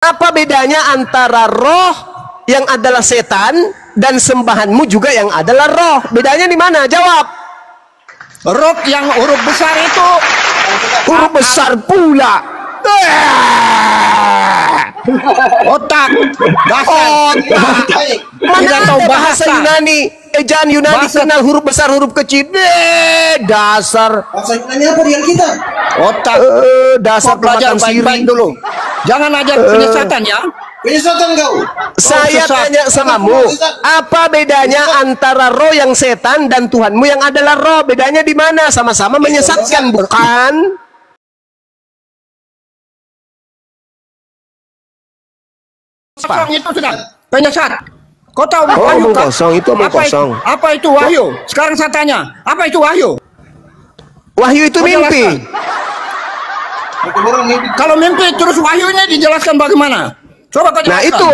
Apa bedanya antara roh yang adalah setan dan sembahanmu juga yang adalah roh? Bedanya di mana? Jawab. Roh yang huruf besar itu Huruf besar pula. otak, dasar. Mana Tidak ada tahu bahasa Yunani? Ejaan Yunani Bahasa- kenal huruf besar huruf kecil. Dasar. Bahasa Yunani apa di Alkitab? Otak. Dasar Kau belajar pemakan siri. baik-baik dulu. Jangan ajar penyesatan ya. Penyesatan kau. Saya sesat. tanya samamu, apa bedanya antara roh yang setan dan Tuhanmu yang adalah roh? Bedanya di mana? Sama-sama menyesatkan, bukan? Kosong itu sudah penyesat. Kau tahu Oh, wahyu omong kan? kosong, itu omong Apa kosong. Apa itu wahyu? Sekarang saya tanya, apa itu wahyu? Wahyu itu Kau mimpi. jelaskan. Kalau mimpi terus wahyunya dijelaskan bagaimana? Coba kau Nah jelaskan. itu,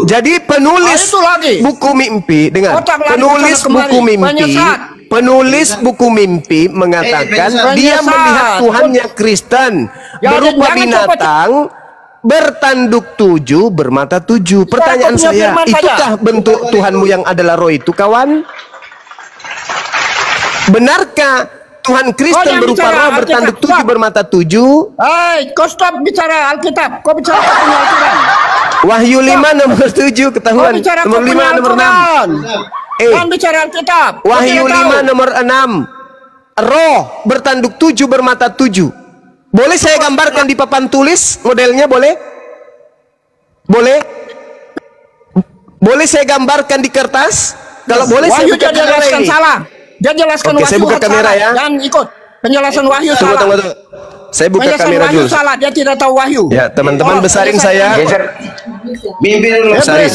jadi penulis itu lagi. buku mimpi, dengar, Otak lari penulis kesana kemari. buku mimpi, Penyesat. penulis buku mimpi mengatakan penyesat. dia Penyesat. melihat Tuhannya Kristen Ya, berupa jangan binatang bertanduk 7 bermata 7. Pertanyaan kau punya saya, firman saja. itukah bentuk Tuhanmu yang adalah roh itu, kawan? Benarkah Tuhan Kristen jangan berupa bicara roh bertanduk Alkitab. 7 bermata 7? Hai, kau stop bicara Alkitab. Kau bicara kau punya Alkitab. Wahyu 5 nomor 7 Kau ketahuan. bicara kau Nomor 5 punya nomor 6. Alquran. Eh. Jangan bicara Alkitab. Kau Wahyu tidak 5 tahu. nomor 6. Roh bertanduk 7 bermata 7. Boleh saya gambarkan di papan tulis modelnya, boleh? Boleh? Boleh saya gambarkan di kertas? Kalau boleh saya Wahyu buka dia kamera jelaskan ini. salah. Dia jelaskan Oke, Wahyu saya buka kamera salah. ya. Jangan ikut. Penjelasan Wahyu Tunggu, salah. tunggu. Saya buka Penjelasan kamera Wahyu dulu. salah. Dia tidak tahu Wahyu. Ya, teman-teman besarin saya. Mimpi dulu. Besarin.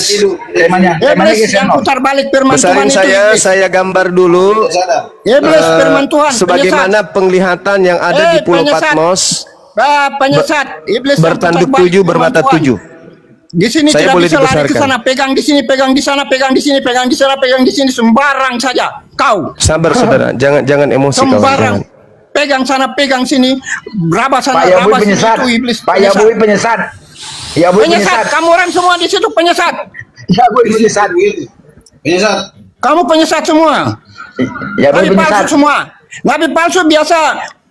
Iblis yang putar balik firman Tuhan Besarin itu. saya, Iblis. saya gambar dulu. Iblis firman Tuhan. Sebagaimana penglihatan yang ada di Pulau penyesat. Patmos Penyesat. Iblis yang bertanduk putar balik 7 firman bermata Tuhan. 7. Di sini Saya tidak boleh bisa lari ke dibesarkan. sana, pegang di sini, pegang di sana, pegang di sini, pegang di sana, pegang di sini, sembarang saja. Kau Sabar saudara, jangan emosi kawan. sembarang. Pegang sana, pegang sini, berapa sana, Pak Yabui berapa sini, penyesat. itu iblis. Pak Yabui penyesat. Yabui Penyesat, penyesat. kamu orang semua di situ penyesat. Yabui penyesat. Penyesat. Kamu penyesat semua. Yabui Nabi palsu penyesat. semua. Nabi palsu biasa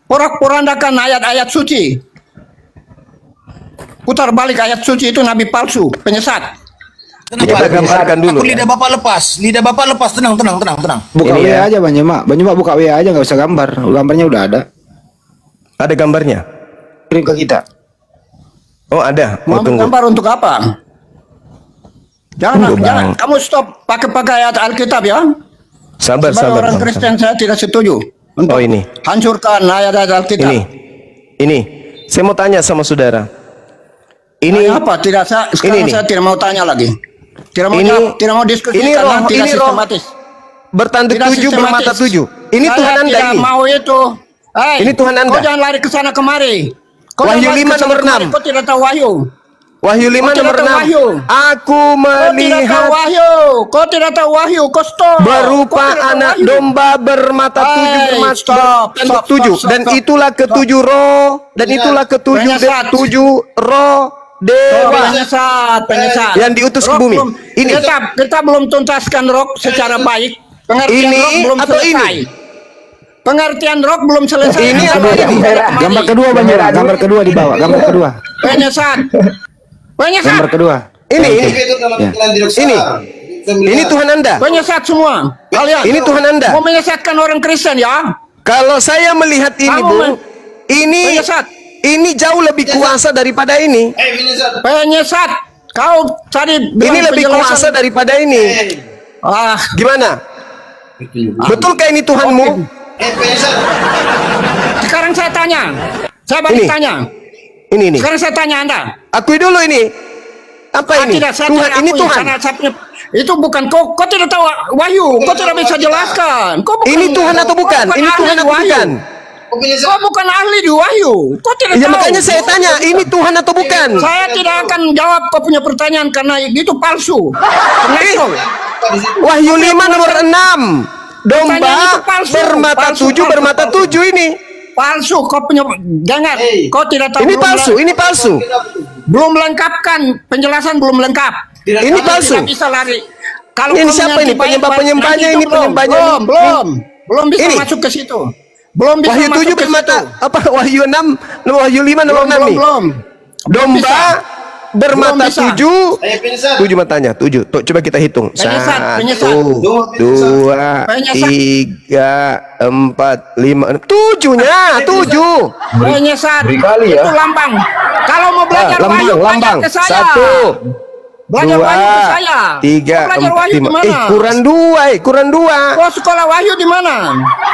porak-porandakan ayat-ayat suci. Putar balik ayat suci itu nabi palsu, penyesat. Kita gambarkan dulu. Aku lidah bapak lepas. Lidah bapak lepas. Tenang, tenang, tenang, tenang. Buka Ini WA ya. aja Bang Nyemak. Bang Nyemak buka WA aja nggak usah gambar. Gambarnya udah ada. Ada gambarnya? Kirim ke kita. Oh ada. Mau Oh, tunggu. gambar untuk apa? Jangan, Tunggu, jangan. Bang. Kamu stop pakai ayat Alkitab ya. Sabar, Sebagai sabar. orang Bang. Kristen saya tidak setuju untuk Oh, ini. hancurkan ayat-ayat Alkitab. Ini. Saya mau tanya sama saudara. Ini Tanya apa? Tidak sekarang ini. saya tidak mau tanya lagi. Tidak mau Ini- jawab, tidak mau diskusi ini karena roh- tidak ini roh. sistematis. bertanduk Tidak 7 bermata sistematis. 7. Ini Saya Tuhan Anda tidak ini. mau itu. Hei, Ini Tuhan Anda. Kau jangan lari ke sana kemari. Kau Wahyu jangan lari 5 ke sana nomor kemari. 6. Kau tidak tahu Wahyu. Wahyu 5 Kau tidak nomor tahu 6. Wahyu. Aku Kau tidak tahu melihat Wahyu. Kau tidak tahu Wahyu. Kau stop. Kau berupa tidak tahu anak Wahyu. domba bermata 7 Hai, bermata stop, stop, 7 stop, dan stop. itulah ketujuh roh dan Iya. itulah ketujuh Penyesat. 7 roh Oh, dewa penyesat. yang diutus ke Roh bumi. belum- Ini. kita belum tuntaskan roh secara baik. Pengertian Ini roh belum atau selesai. ini? Pengertian roh belum selesai. Ini Kita apa lari ini? ke sana kemari. Gambar kedua Bang Nyemak. Gambar kedua di bawah. Gambar kedua. Penyesat. Penyesat. Gambar kedua. Ini. Itu dalam Ya. pikiran tidak Ini. salah. Ini Tuhan Anda. Penyesat semua. Kalian. Ini Tuhan Anda. Mau menyesatkan orang Kristen ya? Kalau saya melihat ini, Kamu Bung, ini penyesat. ini jauh lebih kuasa daripada ini. Penyesat. Penyesat. Kau tadi Ini bilang lebih penjelasan. kuasa daripada ini. Ah, Gimana? Betulkah ini Tuhanmu? Penyesat. sekarang saya tanya. Saya balik Ini. tanya. Ini. Sekarang saya tanya Anda. Akui dulu ini. Apa ini? Tidak, saya Tuhan. tidak Ini akui, Tuhan. karena saya punya- itu bukan kau tidak tahu Wahyu, kau tidak bisa jelaskan. Kau bukan, Ini Tuhan atau bukan? kau Ini ahli Tuhan di atau Wahyu. bukan? Penyesat. Kau bukan ahli di Wahyu. Kau tidak Ya tahu. makanya saya tanya, ini Tuhan atau bukan? Saya tidak akan jawab kau punya pertanyaan karena itu palsu. Pengacau. Wahyu 5 nomor 6. Domba Pertanyaan itu palsu. bermata Palsu, 7 palsu, bermata palsu. 7 ini. Palsu. Kau punya jangan. Kau tidak tahu. Ini belum palsu, bela- ini palsu. Belum lengkapkan penjelasan, belum lengkap. Ini Kamu palsu. tidak bisa lari. Kalau Ini kamu siapa nanti ini? Penyembah-penyembahnya nanti ini, itu belum, penyembahnya ini. belum bisa Ini. masuk ke situ. Belum bisa Wahyu masuk 7 ke bermata situ. apa? Wahyu 6, Wahyu 5 nomor 6 nih. Belum Domba bermata Belum bisa. 7. Saya penyesat. 7 matanya, 7. Tuh, coba kita hitung. Penyesat, 1, 2, Penyesat. 3, 4, 5, 7-nya, 7. Penyesat. Berkali ya. Itu lambang. Kalau mau belajar wahyu, belajar ke saya. 1, Belajar 2, wahyu ke saya. 3, Kau belajar 4, wahyu di 5. mana? Kurang 2, kurang 2. Kau sekolah wahyu di mana?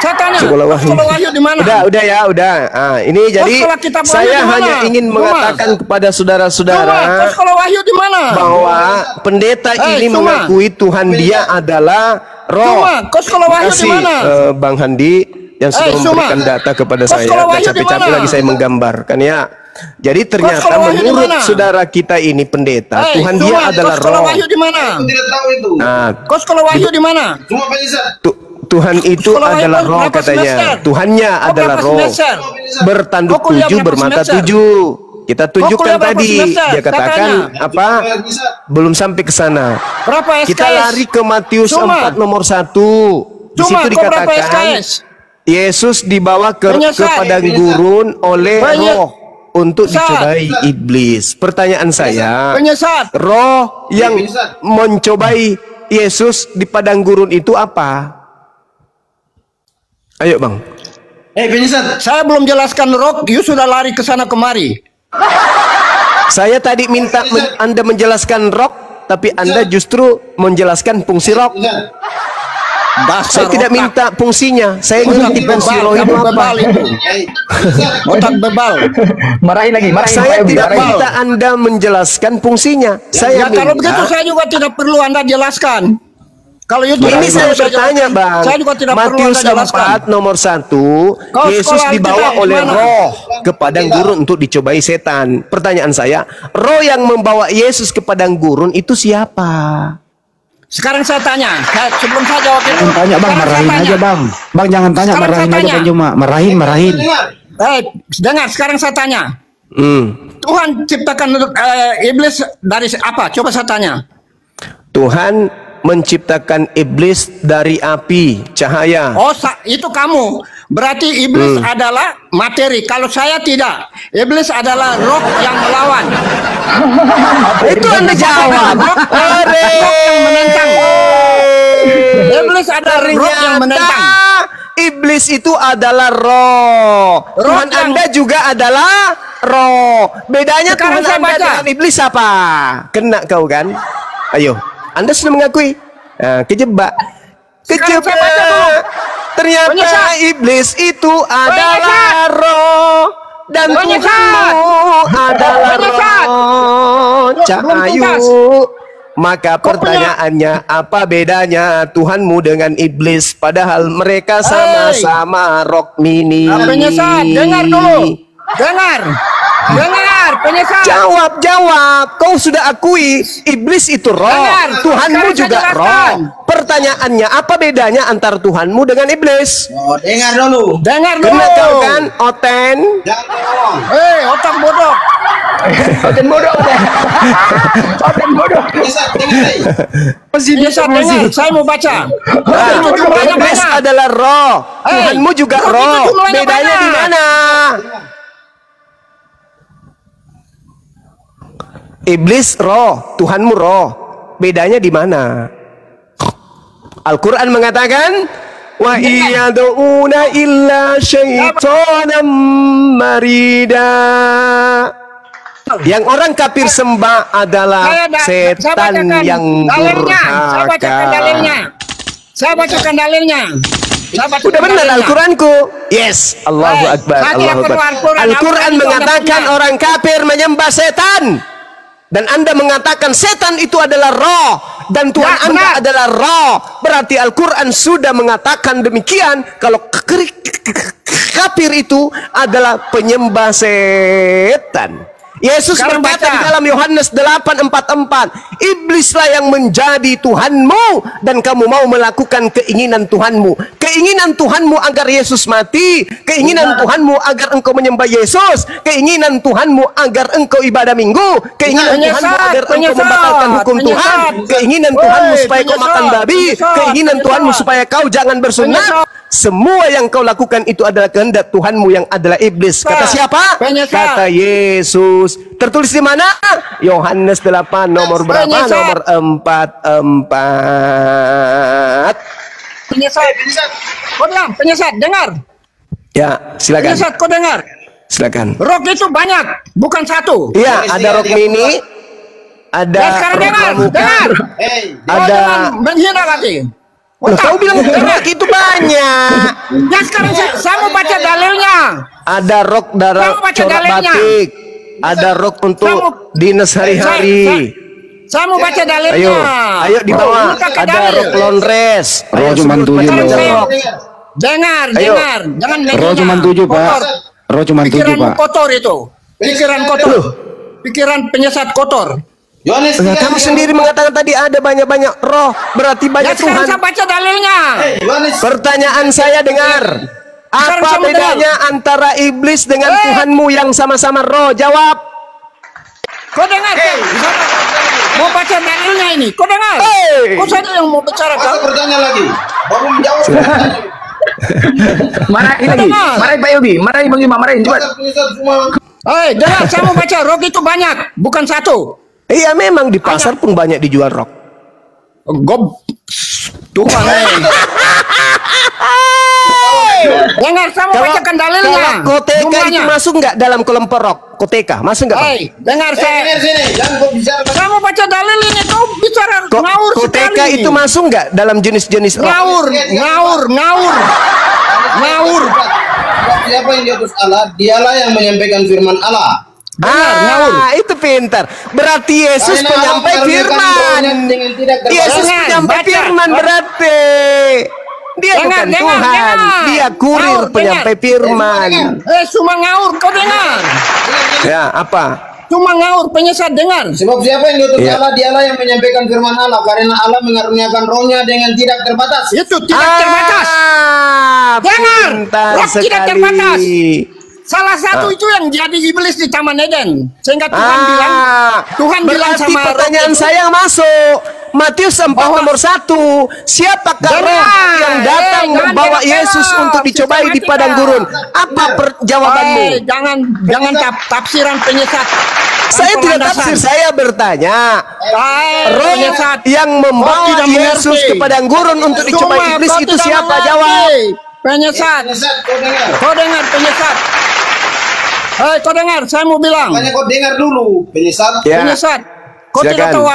Saya tanya. Sekolah kau wahyu. Sekolah wahyu di mana? Udah ya, udah. Ini jadi sekolah kitab wahyu saya di mana? hanya ingin Cuma. mengatakan kepada Cuma, saudara-saudara kau sekolah wahyu di mana? bahwa pendeta ini Cuma. mengakui Tuhan dia adalah Roh. Cuma, kau sekolah wahyu di Terima kasih, mana? Bang Handi yang sudah Cuma. memberikan data kepada Kau saya. sekolah Dan wahyu di capek-capek mana? lagi saya menggambarkan ya. Jadi ternyata sekolah wahyu di menurut mana? saudara kita ini pendeta, Tuhan Cuma, dia kau adalah sekolah Roh. wahyu di mana? Aku tidak tahu itu. Nah, Kau sekolah wahyu di mana? Cuma penyesat. Tuhan itu Sekolah wahyu adalah kau Roh berapa katanya. semester? Tuhannya Kau adalah berapa Roh. semester? Bertanduk Kau kuliah 7 berapa bermata semester? 7. Kita tunjukkan kuliah berapa tadi. semester? Dia katakan Katanya. apa? Penyesat. Belum sampai ke sana. Berapa SKS? Kita lari ke Matius Cuma. 4 nomor 1. Di Cuma, situ kau berapa dikatakan SKS? Yesus dibawa ke Penyesat. padang gurun oleh Penyesat. Roh untuk Penyesat. dicobai iblis. Pertanyaan saya, Penyesat. Roh yang Penyesat. mencobai Yesus di padang gurun itu apa? Ayo Bang. Penyesat. Saya belum jelaskan roh, you sudah lari ke sana kemari. Saya tadi minta Anda menjelaskan roh, tapi Anda justru menjelaskan fungsi roh. Penyesat. Saya Dasar tidak otak. minta fungsinya. Saya Otak ngerti fungsi bebal, roh itu kamu apa. bebal itu. Penyesat. Otak bebal. Marahin lagi, marahin. Saya Pak Yogi, tidak marahin. minta Anda menjelaskan fungsinya. Saya Ya kalau begitu minta. saya juga tidak perlu Anda jelaskan. Kalau you tidak Ini perlu saya saya bertanya jelaskan, Bang. Saya juga tidak perlu Matius Anda jelaskan. 4 nomor 1. Kau Yesus sekolah dibawa Alkitab oleh mana? Roh ke padang gurun untuk dicobai setan. Pertanyaan saya, Roh yang membawa Yesus ke padang gurun itu siapa? Sekarang saya tanya, sebelum saya jawab itu. Jangan tanya bang, sekarang saya marahin tanya. aja bang. Bang jangan tanya, Sekarang marahin saya aja tanya. Bang Juma. Marahin, marahin. Dengar. Dengar, sekarang saya tanya. Hmm. Tuhan ciptakan iblis dari apa? Coba saya tanya. Tuhan menciptakan iblis dari api, cahaya. Oh, itu kamu. Berarti iblis adalah materi. Kalau saya tidak. Iblis adalah roh yang melawan. Itu Anda jawab. Roh yang menentang. Iblis adalah roh yang menentang. Iblis itu adalah roh. Roh Tuhan yang- Anda juga adalah roh. Bedanya Sekarang Tuhan saya Anda baca. dengan iblis apa? Kena kau kan? Ayo, Anda sudah mengakui. Nah, kejebak. Sekarang saya baca dulu. Kejebak. Ternyata Penyesat. iblis itu adalah roh dan Penyesat. Tuhanmu adalah Penyesat. roh. Belum Cahayu. tuntas. Maka pertanyaannya, apa bedanya Tuhanmu dengan iblis? Padahal mereka sama-sama rock mini. Penyesat, dengar dulu. Dengar. Penyesat. Jawab. Kau sudah akui iblis itu roh. Dengar. Tuhanmu Sekarang saya juga jelaskan. roh. Pertanyaannya, apa bedanya antara Tuhanmu dengan iblis? Oh, dengar dulu. Dengar dulu. Kena kau kan, Oten? Jangan ngomong. Otak bodoh. Oten bodoh. Oten bodoh. Penyesat, dengar. Penyesat, dengar. Saya mau baca. Itu jumlahnya Iblis banyak. adalah roh. Tuhanmu juga itu roh. jumlahnya Bedanya banyak. di mana? Iblis roh, Tuhanmu roh. Bedanya di mana? Al-Quran mengatakan, wa iyaduna illa syaitanan marida. Yang orang kafir sembah adalah Saya setan bacakan yang dalilnya. Saya bacakan durhaka. dalilnya. Saya bacakan dalilnya. Saya bacakan Udah benar dalilnya. Al-Quranku. Yes, Allahu Baik, Akbar. saya tidak Allahu perlu Akbar. Al-Quran. Al-Quran Al-Quran itu mengatakan Anda punya. orang kafir menyembah setan. Dan Anda mengatakan setan itu adalah roh. Dan Tuhan Ya, Anda benar. adalah roh. Berarti Al-Quran sudah mengatakan demikian. Kalau kafir itu adalah penyembah setan. Yesus Sekarang berkata baca. di dalam Yohanes 8:44, iblislah yang menjadi Tuhanmu dan kamu mau melakukan keinginan Tuhanmu. Keinginan Tuhanmu agar Yesus mati, keinginan Tuhanmu agar engkau menyembah Yesus, keinginan Tuhanmu agar engkau ibadah minggu, keinginan Penyesat, Tuhanmu agar engkau penyesat, membatalkan hukum Tuhan, penyesat. keinginan Tuhanmu Woi, supaya kau penyesat, makan babi, penyesat, keinginan Tuhanmu penyesat. supaya kau jangan bersunat. Penyesat. Semua yang kau lakukan itu adalah kehendak Tuhanmu yang adalah iblis. Kata siapa? Penyesat. Kata Yesus. Tertulis di mana? Yohanes 8 nomor berapa? Penyesat. Nomor 44. Penyesat. Kau dengar, penyesat, dengar. Ya, silakan. Penyesat, kau dengar. Silakan. Rok itu banyak, bukan satu. Iya, ada rok mini, ada Ya, sekarang rok dengar, pramuka, dengar. Hey, Kau ada. jangan menghina lagi. Loh, kau bilang rok itu banyak. Ya sekarang saya mau baca dalilnya. Ada rok darah Kamu baca corak dalilnya. batik, ada rok untuk Kamu- dinas hari-hari. Saya mau baca dalilnya. Ayo, ayo di bawah. Ini pakai Ada dalil. rok laundress. Roh Ayo cuma sebut 7 macam-macam Loh. rok. Dengar, Ayo. dengar. Jangan menghina. Roh cuma 7 Pak. Kotor. Roh cuma 7 Pikiranmu Pak. kotor itu. Pikiran kotor. Pikiran penyesat kotor. Yohanes Nah, 3, kamu sendiri mengatakan tadi ada banyak-banyak roh, berarti Ya banyak sekarang Tuhan. saya baca dalilnya. Yohanes Pertanyaan saya dengar, Sekarang apa kamu bedanya antara iblis dengan Eh. Tuhanmu yang sama-sama roh? Jawab. Kau dengar? Mau baca dalilnya ini. Kau dengar? Hey. Kau saja yang mau bicara. masa Kau. bertanya lagi. Baru menjawab. Marahin lagi. Dengar. Marahin Pak Yogi. Marahin Bang Ima. Marahin cepat. Masa penyesat semua. Hei, dengar. Saya mau baca. Rok itu banyak, bukan satu. Iya, memang di pasar pun banyak dijual rok. Gob. Tuhan. Dengar, saya mau bacakan dalilnya. kalau koteka itu Jumlahnya. masuk nggak dalam kelompok rok? Koteka masuk nggak? Bang? Hei, dengar saya. Dengar sini, jangan kau bicara. Saya mau baca dalil ini. Kau bicara Ko- ngawur koteka sekali. itu masuk nggak dalam jenis-jenis rok? Ngawur, ngawur, ngawur. Ngawur. Sebab siapa yang di atas Allah, dialah yang menyampaikan firman Allah. ngawur. Itu pintar. Berarti Yesus Karena Allah penyampai mengaruniakan firman. rohnya dengan tidak terbatas. Yesus Jangan, penyampai baca. firman berarti. Dia Dengar, bukan dengar, Tuhan. dengar. Dia kurir Ngawur, penyampai dengar. firman. Cuma ngawur, kau dengar. Ya, apa? Cuma ngawur, penyesat, dengar. Sebab siapa yang di atas Iya. Allah, dialah yang menyampaikan firman Allah. Karena Allah mengaruniakan rohnya dengan tidak terbatas. Itu tidak terbatas. Dengar, Pintar roh tidak sekali. terbatas. Salah satu itu yang jadi iblis di Taman Eden. Sehingga Tuhan bilang, Tuhan bilang berarti sama pertanyaan roh itu, saya masuk. Matius 4 Bahwa- nomor 1. Siapakah Dengar, roh yang datang jangan membawa belok-belok. Yesus untuk dicobai di Sistematika. padang gurun? Apa jawabanmu? jangan tafsiran penyesat. Saya Tanpa tidak landasan. tafsir, saya bertanya. Roh Penyesat. yang membawa Kau tidak Yesus mengerti. ke padang gurun untuk dicobai Cuma iblis kau itu tidak siapa? mengerti. Jawab. Penyesat. Penyesat, kau dengar. Kau dengar penyesat. Hei, kau dengar, saya mau bilang. Makanya kau dengar dulu. Penyesat. Ya. Penyesat. Kau Silakan. tidak tahu.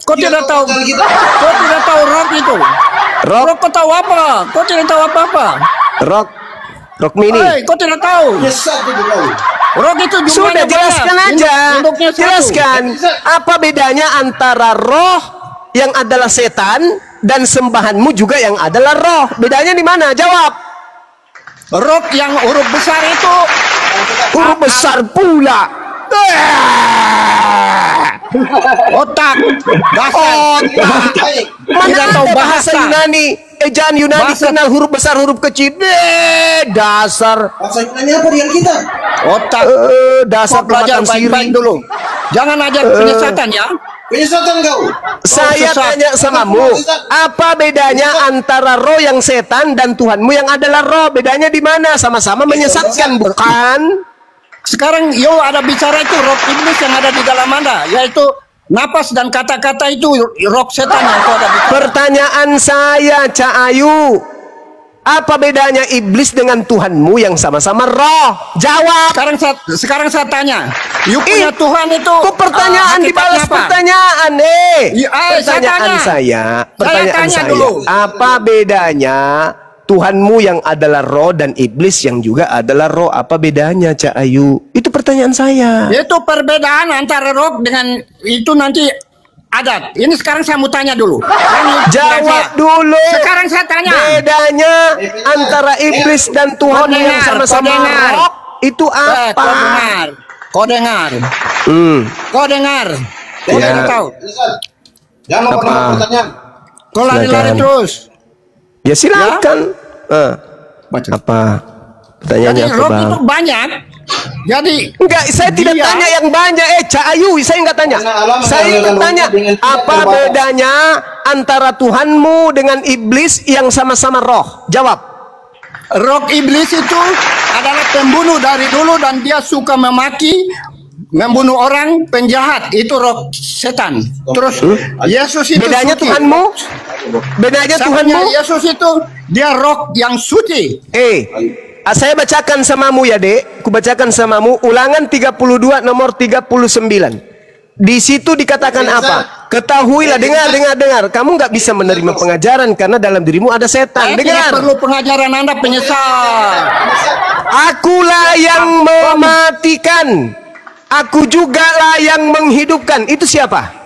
Kau Dia tidak tahu tahu. pasal kita. Kau tidak tahu roh itu. Roh, Roh kau tahu apa? Kau tidak tahu apa-apa. rok mini. Hei, kau tidak tahu. Penyesat itu kau. Roh itu jumlahnya Sudah jelaskan banyak. aja. Induknya satu. Jelaskan apa bedanya antara roh yang adalah setan dan sembahanmu juga yang adalah roh. Bedanya di mana? Jawab. Roh yang huruf besar itu Huruf besar pula. otak, dasar. Otak. Baik. Mana Tidak ada tahu bahasa bahasa. Yunani? Ejaan Yunani Bahasa. kenal huruf besar, huruf kecil. Dasar. Bahasa Yunani apa dengan kita? Otak. Dasar Kau belajar pemakan baik-baik siri. dulu. Jangan ajar penyesatan ya. Penyesatan kau. Saya sesat. tanya samamu, apa bedanya antara roh yang setan dan Tuhanmu yang adalah roh? Bedanya di mana? Sama-sama menyesatkan, bukan? Sekarang yo ada bicara itu roh iblis yang ada di dalam Anda, yaitu napas dan kata-kata itu roh setan yang kau ada bicara. Pertanyaan saya, Cak Ayu, apa bedanya iblis dengan Tuhanmu yang sama-sama roh? Jawab. Sekarang saya tanya, you punya Ih, Tuhan itu Kok pertanyaan hakikatnya dibalas apa? pertanyaan, Iya, saya pertanyaan tanya. pertanyaan tanya saya, dulu. apa bedanya Tuhanmu yang adalah roh dan iblis yang juga adalah roh? Apa bedanya, Cak Ayu? Itu pertanyaan saya. Itu perbedaan antara roh dengan itu nanti adat. Ini sekarang saya mau tanya dulu. Jawab dulu. Sekarang saya tanya. Bedanya antara iblis dan Tuhan Kau yang dengar, sama-sama kau dengar. roh itu Kau apa? dengar. Kau dengar. Kau dengar. Kau Ya. tidak tahu. Ustaz, jangan lupa Apa? dengan pertanyaan. Kau lari-lari Silakan. terus. Ya silakan. Baca. Apa? Pertanyaannya Jadi apa, rok Bang? itu banyak. Jadi Enggak, saya tidak Dia- tanya yang banyak. Cak Ayu, saya enggak tanya. Karena alam Saya mengalirkan tanya, rohnya dengan tidak apa terbatas. bedanya antara Tuhanmu dengan iblis yang sama-sama roh? Jawab. rok iblis itu adalah pembunuh dari dulu dan dia suka memaki, membunuh orang, penjahat. Itu rok setan. Terus Yesus itu Bedanya suci. Tuhanmu? Bedanya Samanya Tuhanmu? Yesus itu dia rok yang suci. Saya bacakan samamu ya, Dek. Kubacakan samamu Ulangan 32 nomor 39. Di situ dikatakan apa? Ketahuilah, dengar. Kamu nggak bisa menerima pengajaran karena dalam dirimu ada setan. Saya tidak Dengar. perlu pengajaran Anda penyesal. Akulah yang mematikan. Aku juga lah yang menghidupkan. Itu siapa?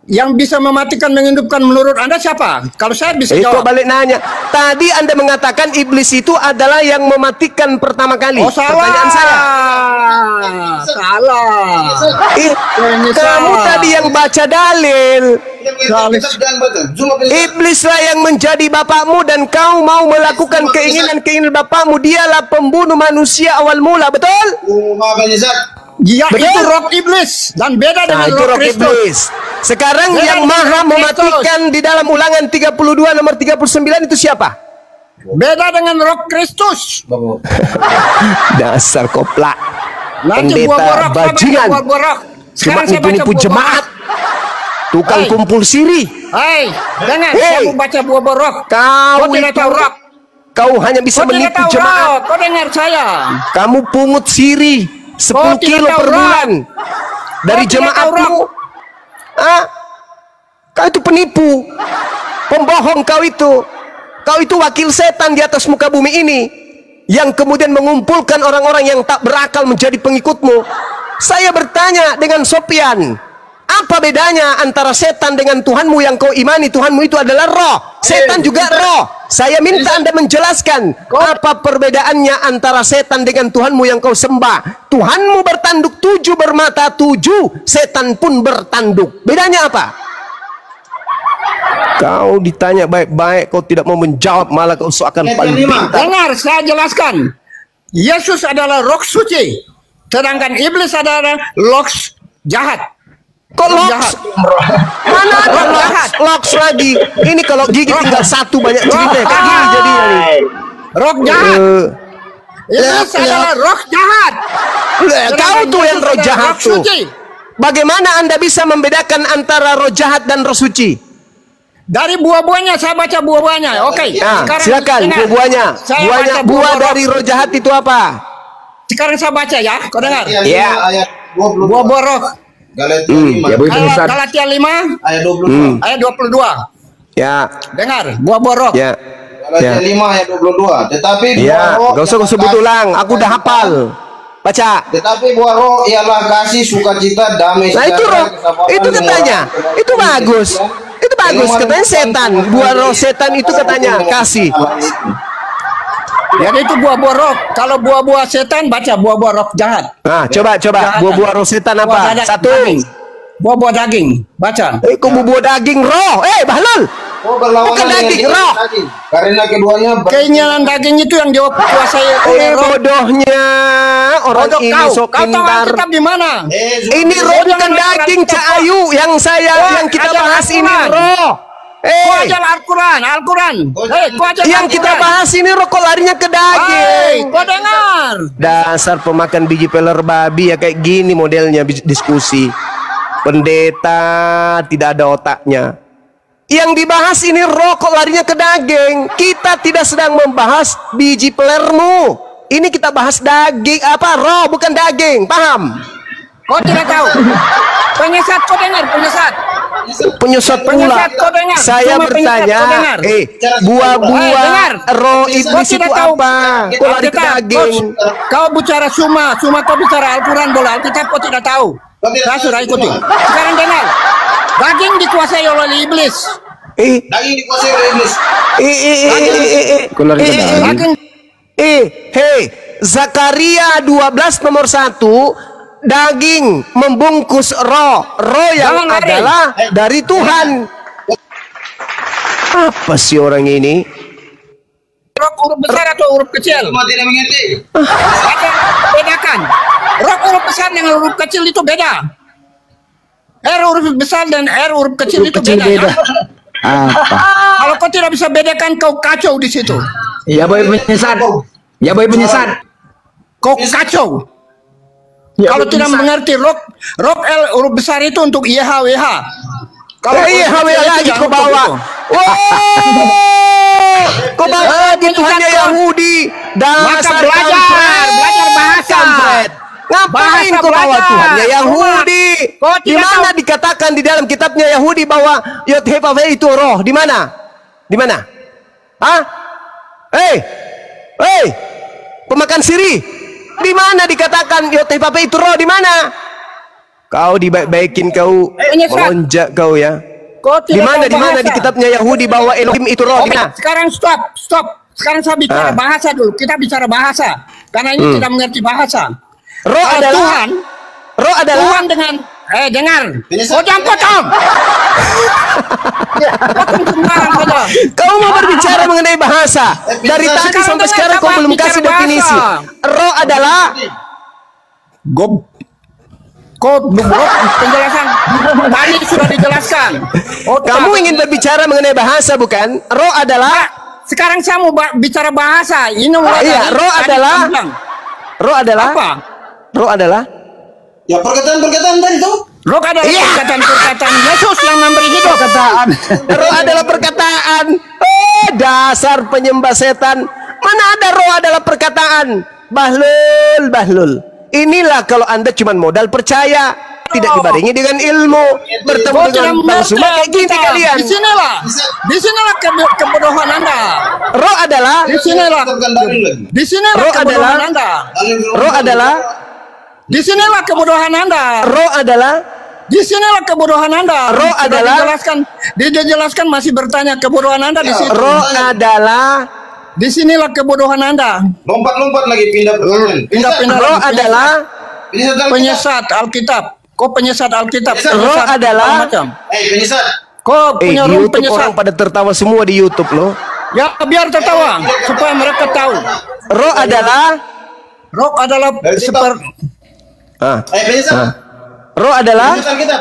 Yang bisa mematikan menghidupkan menurut Anda siapa? Kalau saya bisa Itu jawab. balik nanya. Tadi Anda mengatakan iblis itu adalah yang mematikan pertama kali. Oh, salah. Pertanyaan saya. Salah. Penyesal. Kamu tadi yang baca dalil. Kita jangan baca. Cuma penjelasan. Iblislah yang menjadi bapakmu dan kau mau melakukan keinginan-keinginan bapakmu. Dialah pembunuh manusia awal mula. Betul? Maaf Ustaz. Ya, Betul? itu rok iblis dan beda Nah, dengan itu rok roh Kristus. iblis. Sekarang Beda yang dengan maha roh mematikan di dalam Ulangan 32 nomor 39 itu siapa? Beda dengan rok Kristus. Dasar koplak. Nanti Pendeta buah-buah rok, bajingan. buah-buah rok. Cuma Sekarang saya baca nipu buah-buah jemaat. rok. Tukang Hai. kumpul siri. Hai, dengar, Hei. saya mau baca buah-buah rok. Kau Kau tidak itu- tahu rok. Kau hanya bisa Kau tidak menipu tahu jemaat. rok. Kau dengar saya. Kamu pungut siri 10 Kau tidak kilo tahu per rok. bulan dari Kau tidak tahu jemaatmu. rok. Ah, kau itu penipu, pembohong kau itu. Kau itu wakil setan di atas muka bumi ini yang kemudian mengumpulkan orang-orang yang tak berakal menjadi pengikutmu. Saya bertanya dengan Sopyan, apa bedanya antara setan dengan Tuhanmu yang kau imani? Tuhanmu itu adalah roh, setan juga roh. Saya minta Anda menjelaskan apa perbedaannya antara setan dengan Tuhanmu yang kau sembah. Tuhanmu bertanduk 7 bermata 7, setan pun bertanduk. Bedanya apa? Kau ditanya baik-baik, kau tidak mau menjawab, malah kau seakan paling pintar. Dengar, saya jelaskan. Yesus adalah roh suci, sedangkan iblis adalah roh jahat. Kok Roh loks? jahat. Mana ada Roh loks? jahat. Loks lagi. Ini kalau gigi tinggal satu banyak cerita kayak gini jadinya nih. Roh jahat. Eh, Iblis adalah roh jahat. Kau tuh yang roh Yesus adalah jahat roh tuh. suci. Bagaimana Anda bisa membedakan antara roh jahat dan roh suci? Dari buah-buahnya saya baca buah-buahnya. Oke. Nah, Sekarang silakan dengar. buah-buahnya. Saya Buahnya, baca buah roh. dari roh jahat itu apa? Sekarang saya baca ya. Kau dengar. Ya. Ayat 22. Buah-buah roh. Galatia 5. Ya begitu Ustaz. Galatia 5 Ayat 22. ayat 22. Ya, Dengar, buah-buah roh. ya. Galatia Ya. 5 ayat 22. Tetapi buah Ya, roh gak usah kau sebut ulang. Aku udah hafal. Baca. Tetapi buah roh ialah kasih, sukacita, damai, Nah itu roh, kesabaran, itu katanya, kemurahan, itu bagus, itu bagus. keilmuan, Katanya setan, buah roh setan itu katanya kasih. Jadi itu buah-buah roh. Kalau buah-buah setan baca buah-buah roh jahat. Nah, coba Jahat. buah-buah roh setan Buah apa? daging. Satu. Buah-buah daging. Baca. Kok buah daging roh? Bahlul. Oh, berlawanan Bukan dengan daging, keinginan roh. daging. Karena keduanya Keinginan daging itu yang dikuasai oleh roh. Bodohnya orang Bodoh ini kau. sok Kau tahu pintar. Alkitab di mana? Ini roh Bodoh bukan dengan daging, Alkitab. Cak Ayu. Yang Wah, kita ajar bahas ini Al-Quran. roh. Kau ajar Al-Quran. Kau ajar Yang kita Al-Quran. bahas ini roh kok larinya ke daging. Kau dengar. Dasar pemakan biji peler babi ya, kayak gini modelnya diskusi. Pendeta tidak ada otaknya. Yang dibahas ini roh kok larinya ke daging. Kita tidak sedang membahas biji pelermu. Ini kita bahas daging apa? Roh bukan daging. Paham? Kau tidak tahu. Penyesat kau dengar, penyesat. Penyesat pula. Penyesat kau dengar. Saya Cuma penyesat bertanya, kau dengar. buah-buah dengar. roh Kau iblis itu tidak tahu. apa? Kok lari ke Alkitab, daging? Kau bicara suma kau bicara Al-Quran bola. Alkitab kau tidak tahu. Saya sudah ikuti. Sekarang dengar. Daging dikuasai oleh iblis. daging dikuasai oleh iblis. Kau lari ke daging. Daging Hei, Zakaria 12 nomor 1, daging membungkus roh yang Jangan lari. adalah dari Tuhan. Apa sih orang ini? Roh huruf besar atau huruf kecil? Semua tidak mengerti. Bedakan. Roh huruf besar dengan huruf kecil itu beda. R huruf besar dan R huruf kecil itu Kecil beda. beda. Ya? Apa? Kalau kau tidak bisa bedakan, kau kacau di situ. Ya boy penyesat. Ya boy penyesat. Kau kacau. Ya, Kalau boy tidak penyesat. mengerti roh L huruf besar itu untuk YHWH. Kalau Iya, huruf kecil itu lagi jangan kau untuk bawa. itu. Kau bawa lagi Tuhannya Yahudi. Maka belajar bahasa. Ngapain Bahasa kau bawa belajar. Tuhannya Yahudi? Kau Di tidak mana tahu. dikatakan di dalam kitabnya Yahudi bahwa Yod-Heh-Vav-Heh itu roh? Di mana? Di mana? Hah? Hei, pemakan siri. Di mana dikatakan Yod-Heh-Vav-Heh itu roh? Di mana? Kau dibaik-baikin kau, Penyesat. melonjak kau ya. Kau Di tidak mana tahu di mana bahasa. di kitabnya Yahudi bahwa Elohim itu roh? Di Oke, mana? sekarang stop. Sekarang saya bicara bahasa dulu. Kita bicara bahasa. Karena ini tidak mengerti bahasa. Roh Kalau adalah Tuhan, roh adalah Tuhan dengan dengar. Penyesat. Oh, jangan potong. Potong sembarang saja. kau mau berbicara mengenai bahasa. Dari tadi Sekarang sampai dengar sekarang kau siapa belum bicara kasih definisi. bahasa. Roh adalah Kau penjelasan tadi sudah dijelaskan. Oh, kamu ingin berbicara mengenai bahasa bukan? Roh adalah sekarang saya mau bicara bahasa. Ini mulai iya, dari- roh tadi adalah kamu bilang. roh adalah Apa? roh adalah Ya perkataan-perkataan tadi tuh. Roh adalah Iya. perkataan-perkataan Yesus yang memberi hidup. Perkataan. roh adalah perkataan. Dasar penyembah setan. Mana ada roh adalah perkataan? Bahlul. Inilah kalau Anda cuma modal percaya, tidak dibarengi dengan ilmu, bertemu Kau dengan tidak Bang mengerti Suma kayak gini kita. kalian. Disinilah kebodohan Anda. Roh adalah Disinilah Roh kebodohan adalah- Anda. roh adalah Disinilah kebodohan Anda. roh adalah Disinilah kebodohan Anda. Roh Sudah adalah- dijelaskan masih bertanya kebodohan Anda di situ. roh adalah Disinilah kebodohan Anda. Lompat-lompat lagi pindah pertanyaan. Pindah-pindah. roh adalah Penyesat Alkitab. Kau penyesat Alkitab. Roh Penyesat adalah- segala macam. Penyesat. Kau di punya roh YouTube penyesat. orang pada tertawa semua di YouTube loh. Ya biar tertawa supaya mereka tahu. Roh adalah Roh adalah Dari kitab. seperti Penyesat. roh adalah Penyesat Alkitab.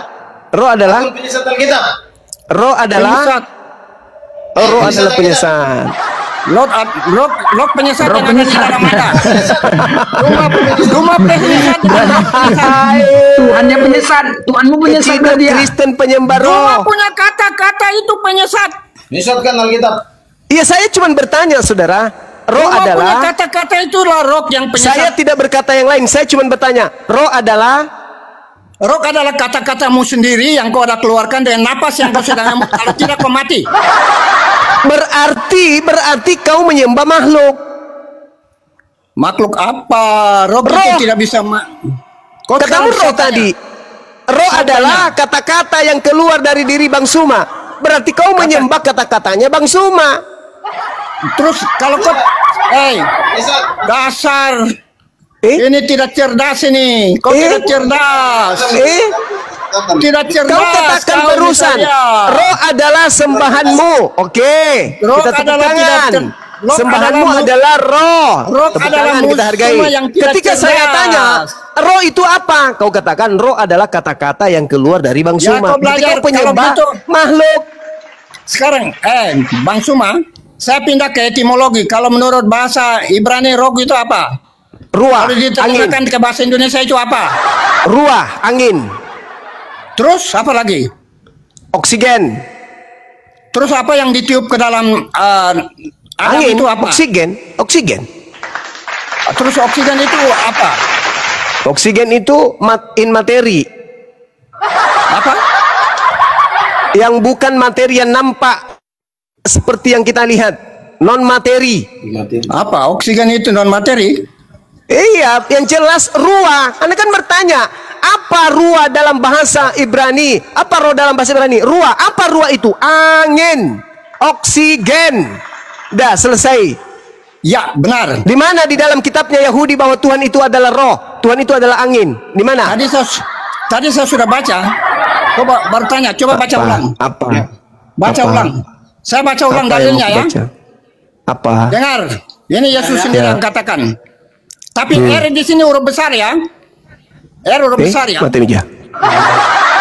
roh adalah Penyesat Alkitab. roh adalah penyesat. roh adalah penyesat. Roh penyesat Roh yang ada di penyesat. dalam Anda. Rumah penyesat dengan roh penyesat. Tuhannya penyesat. Tuhanmu penyesat Tidak dia. Kristen penyembah Rumah roh. punya kata-kata itu penyesat. Penyesat kan Alkitab. Iya, saya cuma bertanya saudara. Roh Rumah punya adalah kata-kata itulah roh yang saya penyesat. tidak berkata yang lain. Saya cuma bertanya. Roh adalah Roh adalah kata-katamu sendiri yang kau ada keluarkan dengan napas yang kau sedang ambil. Kalau tidak kau mati. berarti kau menyembah makhluk. Makhluk apa? Roh Roh. itu tidak bisa Kau Katamu terlalu roh saya tadi. tanya. Roh adalah kata-kata yang keluar dari diri Bang Suma. Berarti kau menyembah kata-katanya Bang Suma. Terus kalau kau Penyesat. dasar Eh? ini tidak cerdas ini. Kau Eh? tidak cerdas. Tidak cerdas. Kau katakan kau barusan, misalnya. roh adalah sembahanmu. Oke, Roh kita tepuk adalah tidak tangan. roh Sembahanmu adalah adalah roh. roh Tepuk adalah tangan, kita hargai. musuh yang tidak Ketika saya cerdas. tanya, roh itu apa? Kau katakan roh adalah kata-kata yang keluar dari Bang Ya, Suma. kau Berarti belajar kau penyembah kalau begitu. makhluk. Sekarang, Bang Suma, saya pindah ke etimologi. Kalau menurut bahasa Ibrani, roh itu apa? Ruah, Kalau angin. diterjemahkan ke bahasa Indonesia itu apa? Ruah, angin. Terus apa lagi? Oksigen. Terus apa yang ditiup ke dalam Adam Angin, itu apa? oksigen. Terus oksigen itu apa? Oksigen itu in materi. Apa? Yang bukan materi yang nampak seperti yang kita lihat. Non materi. Apa? Oksigen itu non materi? Iya, yang jelas ruah. Anda kan bertanya, apa ruah dalam bahasa Ibrani? Apa roh dalam bahasa Ibrani? Ruah. Apa ruah itu? Angin, oksigen. Dah selesai. Ya, benar. Di mana di dalam kitabnya Yahudi bahwa Tuhan itu adalah roh, Tuhan itu adalah angin? Di mana? Tadi saya sudah baca. Coba bertanya, coba baca ulang. Apa? Baca ulang. Saya baca ulang Apa yang dalilnya mau ya. baca? Apa? Dengar. Ini Yesus sendiri yang katakan. Tapi R di sini huruf besar ya. R huruf besar ya. Mati meja.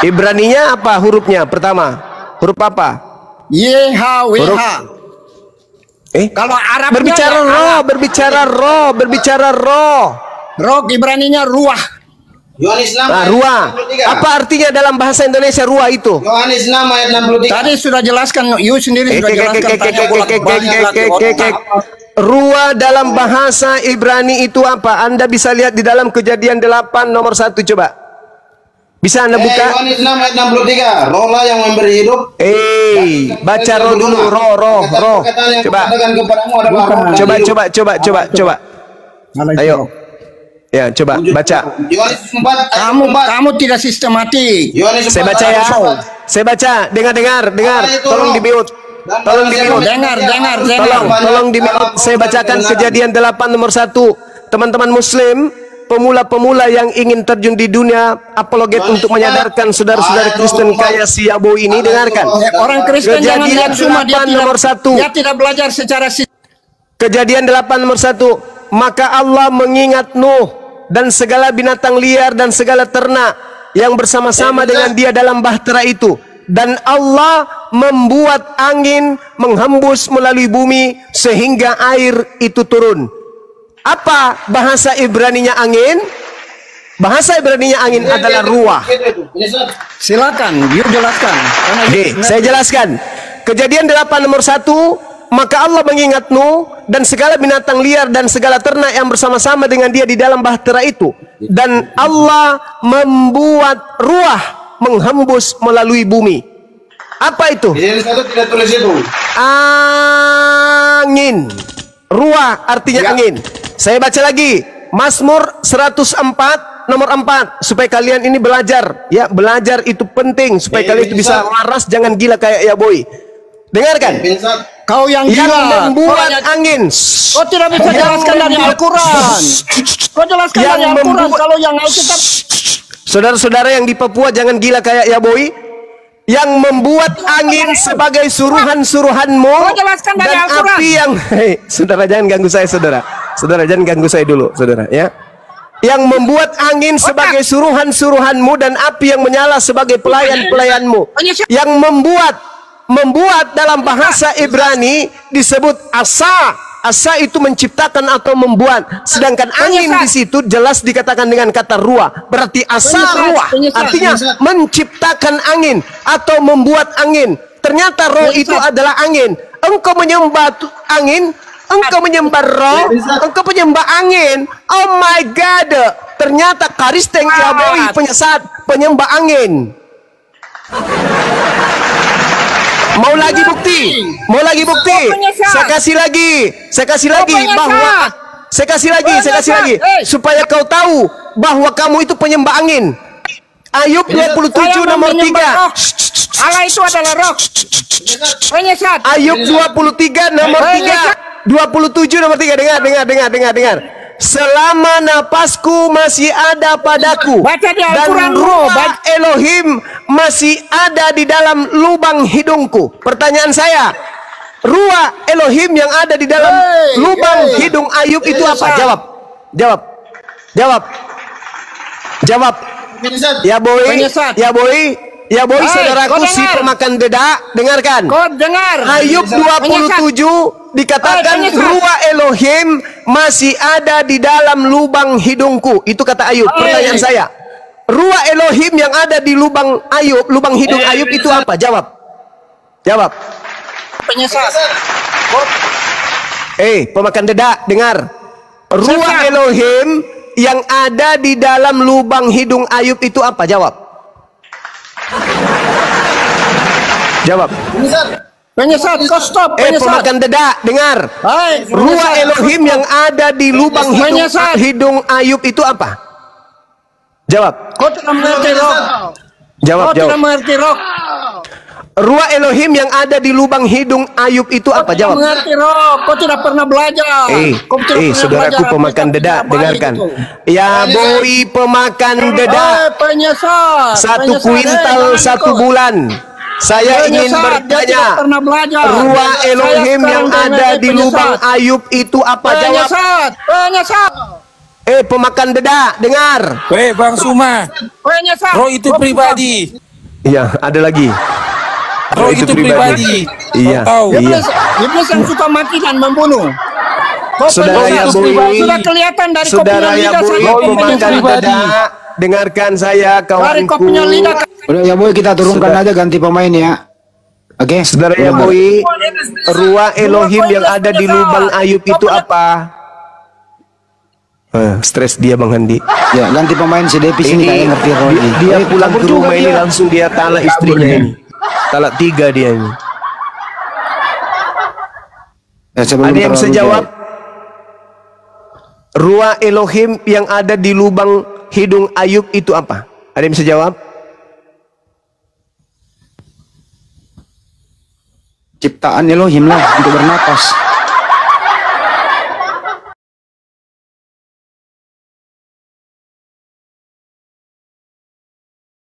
Ibraninya apa hurufnya? Pertama, huruf apa? YHWH. Kalau Arabnya berbicara ya, roh, Arab. berbicara roh. Roh Ibraninya ruah. Yohanes 6 Nah, ayat ruah. 63. Apa artinya dalam bahasa Indonesia ruah itu? Yohanes 6 ayat 63. Tadi sudah jelaskan, you sendiri sudah jelaskan. Tanya bolak-balik lagi otak. Ruah dalam bahasa Ibrani itu apa? Anda bisa lihat di dalam Kejadian 8 nomor 1, coba. Bisa Anda buka? Yohanes 6 ayat 63. Rohlah yang memberi hidup. Baca roh dulu, roh. Coba. Coba. Ayo. Ya, coba baca. Yohanes 4 ayat 4. Kamu tidak sistematik. Yohanes 4 Saya baca ya. Saya baca. Dengar. Tolong di-mute. Tolong di-mute. Dengar. Tolong di-mute. Saya bacakan Kejadian 8 nomor 1. Teman-teman muslim, pemula-pemula yang ingin terjun di dunia apologet untuk menyadarkan saudara-saudara Kristen kaya si Yabo ini, dengarkan. Orang Kristen jangan lihat cuma dia nomor 1. Dia tidak belajar secara Kejadian 8 nomor 1. Maka Allah mengingat Nuh dan segala binatang liar dan segala ternak yang bersama-sama dengan dia dalam bahtera itu. Dan Allah membuat angin menghembus melalui bumi sehingga air itu turun. Apa bahasa Ibraninya angin? Bahasa Ibraninya angin adalah ruah. Silakan, you jelaskan. Saya jelaskan. Kejadian 8 nomor 1. Maka Allah mengingat Nuh dan segala binatang liar dan segala ternak yang bersama-sama dengan dia di dalam bahtera itu. Dan Allah membuat ruah menghembus melalui bumi. Apa itu? Kejadian 1 tidak tulis itu. Angin. Ruah artinya angin. Saya baca lagi. Mazmur 104 nomor 4. Supaya kalian ini belajar. Ya, belajar itu penting. Supaya kalian itu bisa waras, jangan gila kayak Yaboy. Dengarkan. Kau yang gila, membuat angin. Kau tidak bisa jelaskan dari Al-Quran. Kau jelaskan dari Al-Quran. Kalau yang Alkitab. Saudara-saudara yang di Papua jangan gila kayak Yaboy. Yang membuat angin sebagai suruhan-suruhanmu dan api yang saudara jangan ganggu saya, saudara. Saudara jangan ganggu saya dulu, saudara, ya. Yang membuat angin sebagai suruhan-suruhanmu dan api yang menyala sebagai pelayan-pelayanmu. Yang membuat dalam bahasa Ibrani disebut asa. Asa itu menciptakan atau membuat. Sedangkan angin di situ jelas dikatakan dengan kata ruah. Berarti asa ruah artinya menciptakan angin atau membuat angin. Ternyata roh itu adalah angin. Engkau menyembah angin, engkau menyembah roh, engkau menyembah angin. Oh my God. Ternyata Karisteng Yaboy penyesat, penyembah angin. Mau lagi bukti? Mau lagi bukti? Saya kasih lagi bahwa saya kasih lagi supaya kau tahu bahwa kamu itu penyembah angin. Ayub 27 nomor 3. Allah itu adalah roh. Penyesat. Ayub 23 nomor 3. 27 nomor 3. Dengar. Selama napasku masih ada padaku dan ruah Elohim masih ada di dalam lubang hidungku. Pertanyaan saya, ruah Elohim yang ada di dalam lubang hidung Ayub itu apa? Jawab. Ya boy, saudaraku si pemakan dedak, dengarkan. Ayub 27 dikatakan ruah Elohim masih ada di dalam lubang hidungku. Itu kata Ayub. Pertanyaan saya, ruah Elohim yang ada di lubang hidung Ayub itu apa? Jawab. Penyesat. Pemakan dedak, dengar. Ruah Elohim yang ada di dalam lubang hidung Ayub itu apa? Jawab. Penyesat, kau stop. Pemakan dedak, dengar. Ruah Elohim yang ada di lubang hidung Ayub itu apa? Jawab. Kau tidak mengerti roh. Jawab. Kau tidak mengerti roh. Ruah Elohim yang ada di lubang hidung Ayub itu apa? Kau tidak Jawab. mengerti, Rob. Kau tidak pernah belajar. Kau tidak pernah Saudaraku belajar pemakan Alkitab dedak, secara baik dengarkan. itu. Ya boy pemakan dedak. Penyesat. 1 kuintal 1 bulan. Saya ingin bertanya, ruah Elohim yang ada di lubang Ayub itu apa? Jawab. Penyesat. Pemakan dedak, dengar. Weh Bang Suma, Penyesat. roh itu pribadi. Iya, ada lagi. Roh itu pribadi. Iya, Kau tahu. iya. Iblis yang suka mati dan membunuh. Saudara penyesat. Yabui, Sudah kelihatan dari kau saudara punya lidah Yabui sangat pemakan penyesat. dedak, dengarkan saya Dari kau kawanku. punya lidah. Udah ya boy, kita turunkan aja ganti pemain ya. Oke. Saudara Yabui, ruah Elohim yang ada di lubang Ayub itu apa? Stres dia Bang Handi. Ya, ganti pemain si Depi sini kayak ngerti Roy. Dia pulang ke rumah ini langsung dia talak istrinya ini. Talak 3 dia ini. Ya, sebelum Ada yang bisa terlalu jawab? jauh. Ruah Elohim yang ada di lubang hidung Ayub itu apa? Ada yang bisa jawab? Ciptaan Elohim lah untuk bernapas.